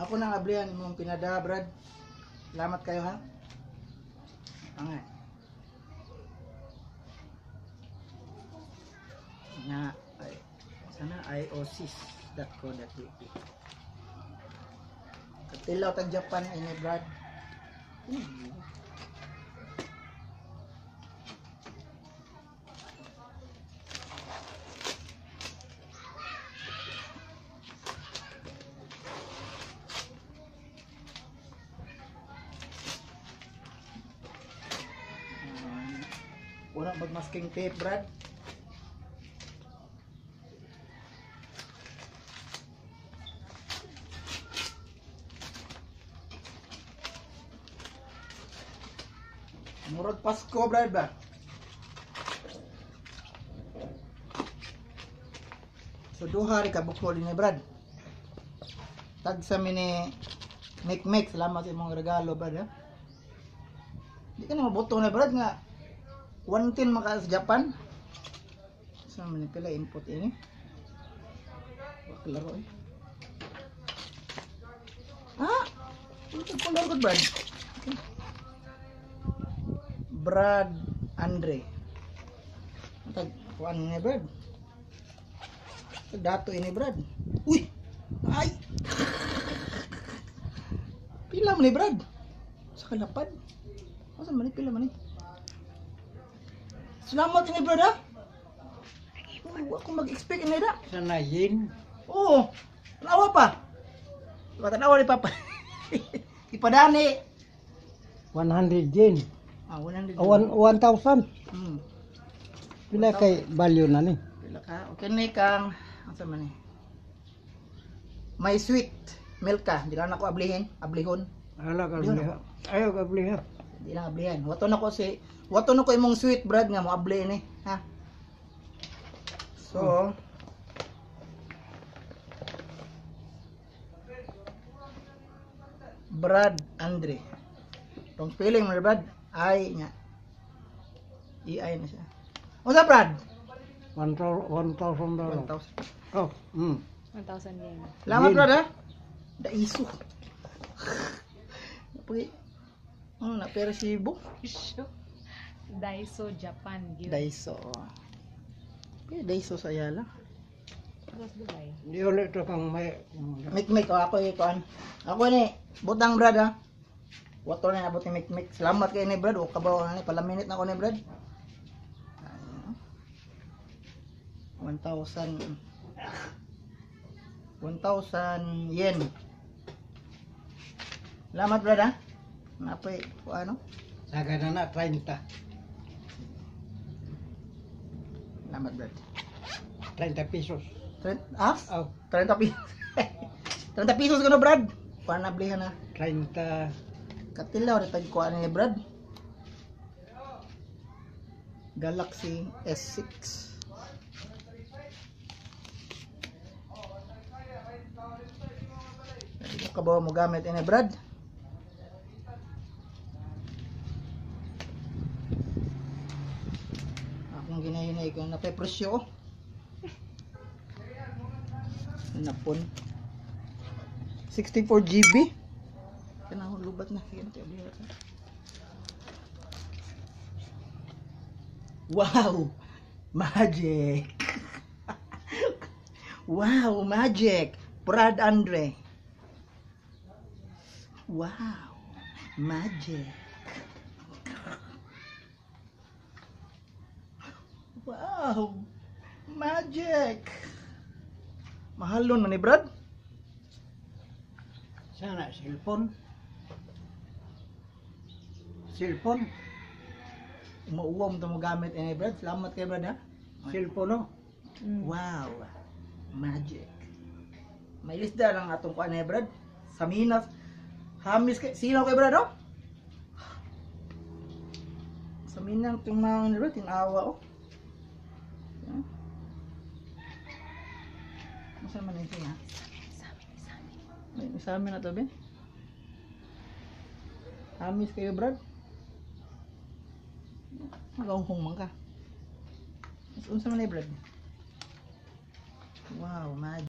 Ako nang ablihan imong pinada, Brad. Salamat kayo ha. Angay. Nga ay sana iosis.co.uk. Katilaw tag Japan ini, Brad. Wala mag-masking tape, Brad. Murag Pasko, Brad ba? So duha ri ka bukol ni Brad. Tag sa mini make salamat sa imong regalo, Brad ha. Di ka na mabuto na, Brad, nga 110 maka sa Japan. Sa man pila input ini. Klaro eh. Ah, ito pala ko, Brad. Okay. Brad Andre. Tag kuan ni Brad. Dato ini, Brad. Uy. Ay. Pila man ni, Brad? Sa kalapad. Asa man ni pila man ni? Salamat ini, Brad ha. Huwag akong mag-expect ini da. Sanayin. Oo. Tanawa pa. Tanawa ni Papa. Ipadani. 100 yen. 100. 1,000. Pila kay value na ni? Pila ka? Okay ni kang asa man ni? May sweet milk ka. Di ka na ako ablihon. Ala ka bliha. Ayo ka bliha. Di lang ablihan. Wato na ko imong sweet, Brad, nga mo abli ni, ha. So, Brad Andre. Tong spelling mo, Brad, ay nya. EI na siya. Unsa, Brad? $1,000. 1,000. Oh, 1,000 yen. Salamat, Yen. Brad, ha. Daiso. Napagi. Na persibo. Daiso Japan gyud. Daiso. Okay, Daiso sa Ayala. Tapos Dubai. Di ulit to kang may Mikmik o ako ikuan. Ako ni butang, Brad ha. Wato na nabot ni Mikmik. Salamat kay ni Brad. O kabaw na ni palaminit na ako ni Brad. 1,000 yen. Salamat, Brad ha. Napay o ano? sagana na 30. Salamat, Brad. 30 pesos. 30 Oh, pesos. 30 pesos ko na, Brad. Panablihan na. 30. Katilaw rin tagkuhan ni Brad. Galaxy S6. Hindi ka ba mo gamit ini, Brad? Akong ginahinay ko na presyo. Napon. 64 GB. Kanang lubat na kaya wow, magic. Wow, magic. Brad Andre. Wow, magic. Wow, magic. Mahalon man ni Brad. Sana cellphone. Cellphone. Mauwam to mo gamit ini, Brad. Salamat kay Brad ha. Cellphone no. Wow, magic. May lista lang atong kuan ni Brad. Sa Minas. Hamis kay sino kay Brad oh? Sa Minas tong mga ni Brad tinawa oh. Masa man ito ha? Sa amin na to, Ben. Hamis kayo, Brad. Magahong man ka. Mas unsa man ni Brad? Wow, magic.